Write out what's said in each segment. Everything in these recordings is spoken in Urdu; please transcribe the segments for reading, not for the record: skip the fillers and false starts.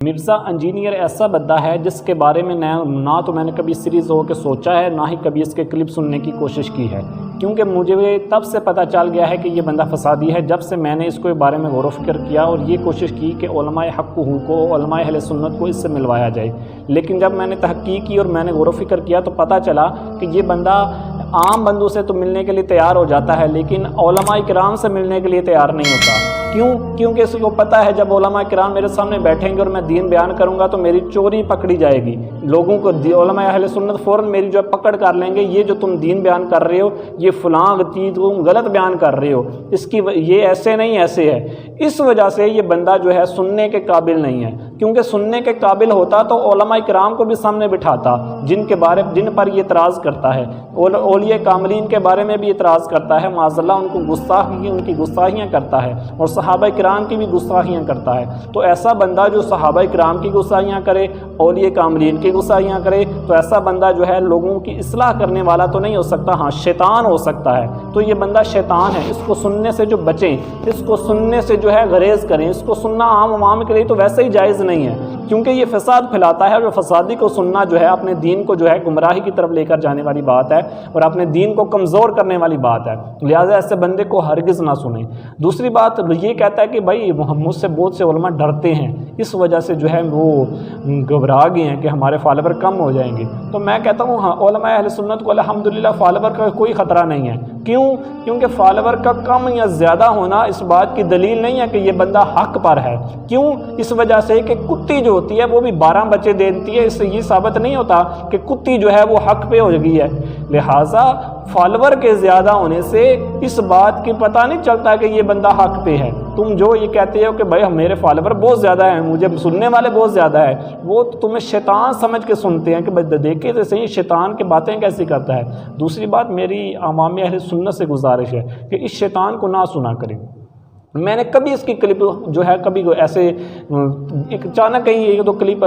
مرزا انجینئر ایسا بندہ ہے جس کے بارے میں نہ تو میں نے کبھی سیریز ہو کے سوچا ہے، نہ ہی کبھی اس کے کلپ سننے کی کوشش کی ہے، کیونکہ مجھے تب سے پتہ چل گیا ہے کہ یہ بندہ فسادی ہے جب سے میں نے اس کے بارے میں غور و فکر کیا اور یہ کوشش کی کہ علماء حق کو علماء اہل سنت کو اس سے ملوایا جائے۔ لیکن جب میں نے تحقیق کی اور میں نے غور و فکر کیا تو پتہ چلا کہ یہ بندہ عام بندوں سے تو ملنے کے لیے تیار ہو جاتا ہے لیکن علماء کرام سے ملنے کے لیے تیار نہیں ہوتا۔ کیونکہ اس کو پتہ ہے جب علماء کرام میرے سامنے بیٹھیں گے اور میں دین بیان کروں گا تو میری چوری پکڑی جائے گی، لوگوں کو علماء اہل سنت فوراً میری جو پکڑ کر لیں گے، یہ جو تم دین بیان کر رہے ہو یہ فلاں چیز تم غلط بیان کر رہے ہو، اس کی یہ ایسے نہیں ایسے ہے۔ اس وجہ سے یہ بندہ جو ہے سننے کے قابل نہیں ہے، کیونکہ سننے کے قابل ہوتا تو علماء کرام کو بھی سامنے بٹھاتا جن پر یہ اعتراض کرتا ہے، اولیاء کاملین کے بارے میں بھی اعتراض کرتا ہے، معاذ اللہ ان کی گستاخیاں کرتا ہے اور صحابہ کرام کی بھی گستاخیاں کرتا ہے۔ تو ایسا بندہ جو صحابہ کرام کی گستاخیاں کرے، اولیاء کاملین کی گستاخیاں کرے، تو ایسا بندہ جو ہے لوگوں کی اصلاح کرنے والا تو نہیں ہو سکتا، ہاں شیطان ہو سکتا ہے۔ تو یہ بندہ شیطان ہے، اس کو سننے سے جو بچیں، اس کو سننے سے جو ہے گریز کریں، اس کو سننا عام عوام کے لیے تو ویسے ہی جائز نہیں ہے، کیونکہ یہ فساد پھیلاتا ہے اور فسادی کو سننا جو ہے اپنے دین کو جو ہے گمراہی کی طرف لے کر جانے والی بات ہے اور اپنے دین کو کمزور کرنے والی بات ہے، لہٰذا ایسے بندے کو ہرگز نہ سنیں۔ دوسری بات یہ کہتا ہے کہ بھائی مجھ سے بہت سے علماء ڈرتے ہیں، اس وجہ سے جو ہے وہ گھبرا گئے ہیں کہ ہمارے فالوور کم ہو جائیں گے۔ تو میں کہتا ہوں ہاں، علماء اہل سنت کو الحمدللہ فالوور کا کوئی خطرہ نہیں ہے۔ کیونکہ فالوور کا کم یا زیادہ ہونا اس بات کی دلیل نہیں ہے کہ یہ بندہ حق پر ہے۔ اس وجہ سے کہ کتی جو ہوتی ہے وہ بھی 12 بچے دیتی ہے، اس سے یہ ثابت نہیں ہوتا کہ کتی جو ہے وہ حق پہ ہو گئی ہے۔ لہٰذا فالوور کے زیادہ ہونے سے اس بات کی پتہ نہیں چلتا کہ یہ بندہ حق پہ ہے۔ تم جو یہ کہتے ہو کہ بھائی میرے فالوور بہت زیادہ ہیں، مجھے سننے والے بہت زیادہ ہیں، وہ تمہیں شیطان سمجھ کے سنتے ہیں کہ دیکھے تو صحیح شیطان کی باتیں کیسی کرتا ہے۔ دوسری بات میری عوام اہل سنت سے گزارش ہے کہ اس شیطان کو نہ سنا کریں۔ میں نے کبھی اس کی کلپ جو ہے کبھی ایسے ایک اچانک کہیں ایک دو کلپ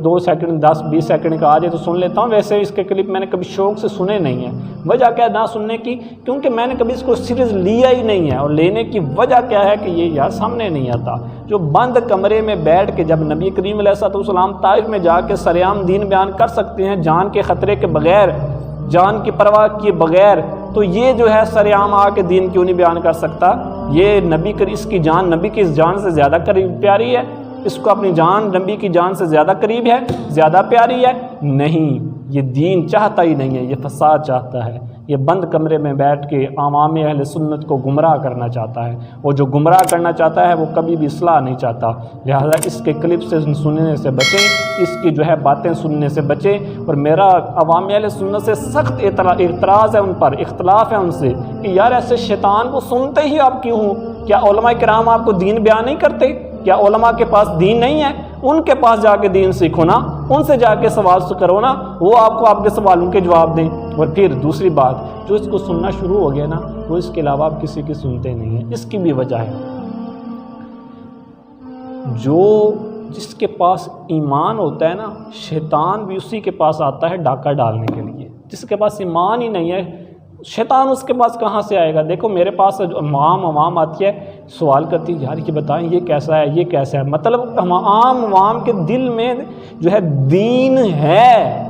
2 سیکنڈ 10-20 سیکنڈ کا آ جائے تو سن لیتا ہوں، ویسے اس کے کلپ میں نے کبھی شوق سے سنے نہیں ہیں۔ وجہ کیا نہ سننے کی؟ کیونکہ میں نے کبھی اس کو سیریز لیا ہی نہیں ہے، اور لینے کی وجہ کیا ہے کہ یہ یار سامنے نہیں آتا۔ جو بند کمرے میں بیٹھ کے جب نبی کریم علیہ السلام طائف میں جا کے سرعام دین بیان کر سکتے ہیں جان کے خطرے کے بغیر، جان کی پرواہ کیے بغیر، تو یہ جو ہے سرعام آ کے دین کیوں نہیں بیان کر سکتا؟ یہ اس کی جان نبی کی جان سے زیادہ پیاری ہے، اس کو اپنی جان نبی کی جان سے زیادہ قریب ہے، زیادہ پیاری ہے؟ نہیں، یہ دین چاہتا ہی نہیں ہے، یہ فساد چاہتا ہے، یہ بند کمرے میں بیٹھ کے عوام اہل سنت کو گمراہ کرنا چاہتا ہے، اور جو گمراہ کرنا چاہتا ہے وہ کبھی بھی اصلاح نہیں چاہتا۔ لہذا اس کے کلپ سے سننے سے بچیں، اس کی جو ہے باتیں سننے سے بچیں، اور میرا عوام اہل سنت سے سخت اعتراض ہے، ان پر اختلاف ہے ان سے کہ یار ایسے شیطان کو سنتے ہی آپ کیوں ہوں؟ کیا علماء کرام آپ کو دین بیان نہیں کرتے؟ کیا علماء کے پاس دین نہیں ہے؟ ان کے پاس جا کے دین سیکھو نا، ان سے جا کے سوال کرو نا، وہ آپ کو آپ کے سوالوں کے جواب دیں۔ اور پھر دوسری بات، جو اس کو سننا شروع ہو گیا نا، وہ اس کے علاوہ آپ کسی کی سنتے نہیں ہیں۔ اس کی بھی وجہ ہے، جس کے پاس ایمان ہوتا ہے نا، شیطان بھی اسی کے پاس آتا ہے ڈاکہ ڈالنے کے لیے۔ جس کے پاس ایمان ہی نہیں ہے، شیطان اس کے پاس کہاں سے آئے گا؟ دیکھو میرے پاس عوام آتی ہے، سوال کرتی ہے یار یہ بتائیں یہ کیسا ہے، یہ کیسا ہے، مطلب عوام کے دل میں جو ہے دین ہے،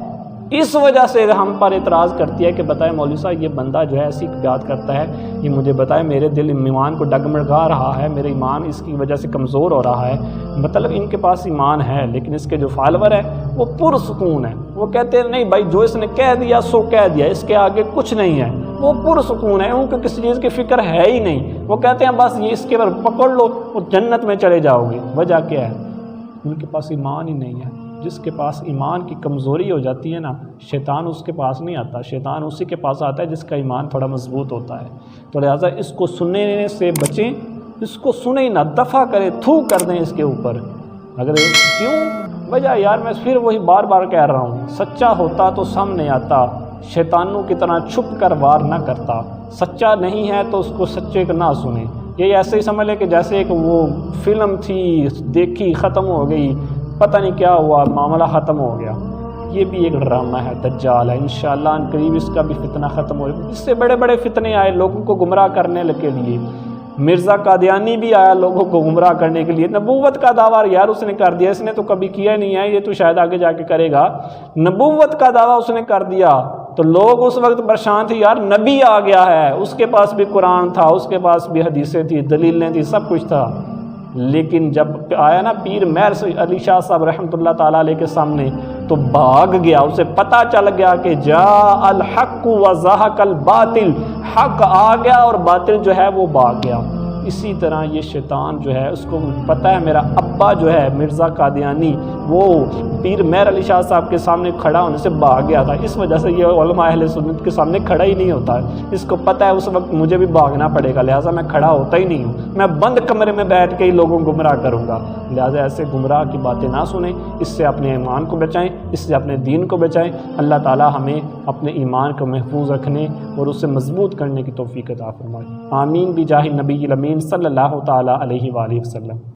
اس وجہ سے ہم پر اعتراض کرتی ہے کہ بتائیں مولوی صاحب یہ بندہ جو ہے ایسی بات کرتا ہے، یہ مجھے بتائے میرے دل ایمان کو ڈگمگا رہا ہے، میرا ایمان اس کی وجہ سے کمزور ہو رہا ہے۔ مطلب ان کے پاس ایمان ہے لیکن اس کے جو فالوور ہیں وہ پرسکون ہیں، وہ کہتے ہیں نہیں بھائی جو اس نے کہہ دیا سو کہہ دیا، اس کے آگے کچھ نہیں ہے، وہ پرسکون ہے، ان کو کسی چیز کی فکر ہے ہی نہیں، وہ کہتے ہیں بس یہ اس کے پر پکڑ لو وہ جنت میں چلے جاؤ گے۔ وجہ کیا ہے؟ ان کے پاس ایمان ہی نہیں ہے۔ جس کے پاس ایمان کی کمزوری ہو جاتی ہے نا، شیطان اس کے پاس نہیں آتا، شیطان اسی کے پاس آتا ہے جس کا ایمان تھوڑا مضبوط ہوتا ہے۔ تو لہٰذا اس کو سننے سے بچیں، اس کو سنیں نہ، دفع کریں، تھو کر دیں اس کے اوپر۔ اگر کیوں وجہ یار میں پھر وہی بار بار کہہ رہا ہوں، سچا ہوتا تو سامنے آتا، شیطانوں کی طرح چھپ کر وار نہ کرتا۔ سچا نہیں ہے تو اس کو سچے کا نہ سنیں۔ یہ ایسے ہی سمجھ لیں کہ جیسے ایک وہ فلم تھی دیکھی ختم ہو گئی، پتہ نہیں کیا ہوا، معاملہ ختم ہو گیا۔ یہ بھی ایک ڈرامہ ہے، دجال ہے، انشاءاللہ ان قریب اس کا بھی فتنہ ختم ہو گا۔ اس سے بڑے بڑے فتنے آئے لوگوں کو گمراہ کرنے کے لیے۔ مرزا قادیانی بھی آیا لوگوں کو گمراہ کرنے کے لیے، نبوت کا دعویٰ یار اس نے کر دیا، اس نے تو کبھی کیا نہیں ہے، یہ تو شاید آگے جا کے کرے گا، نبوت کا دعویٰ اس نے کر دیا تو لوگ اس وقت پریشان تھے، یار نبی آ گیا ہے، اس کے پاس بھی قرآن تھا، اس کے پاس بھی حدیثیں تھی، دلیلیں تھی، سب کچھ تھا۔ لیکن جب آیا نا پیر مہر علی شاہ صاحب رحمۃ اللہ تعالیٰ علیہ کے سامنے تو بھاگ گیا، اسے پتہ چل گیا کہ جاء الحق وزہق الباطل، حق آ گیا اور باطل جو ہے وہ بھاگ گیا۔ اسی طرح یہ شیطان جو ہے اس کو پتہ ہے میرا ابا جو ہے مرزا قادیانی وہ پیر مہر علی شاہ صاحب کے سامنے کھڑا ہونے سے بھاگ گیا تھا، اس وجہ سے یہ علماء اہل سنت کے سامنے کھڑا ہی نہیں ہوتا ہے، اس کو پتہ ہے اس وقت مجھے بھی بھاگنا پڑے گا، لہٰذا میں کھڑا ہوتا ہی نہیں ہوں، میں بند کمرے میں بیٹھ کے ہی لوگوں کو گمراہ کروں گا۔ لہٰذا ایسے گمراہ کی باتیں نہ سنیں، اس سے اپنے ایمان کو بچائیں، اس سے اپنے دین کو بچائیں۔ اللہ تعالی ہمیں اپنے ایمان کو محفوظ رکھنے اور اسے مضبوط کرنے کی توفیق عطا فرمائے۔ آمین بجاہ نبی الامین صلی اللہ تعالی علیہ وآلہ وسلم۔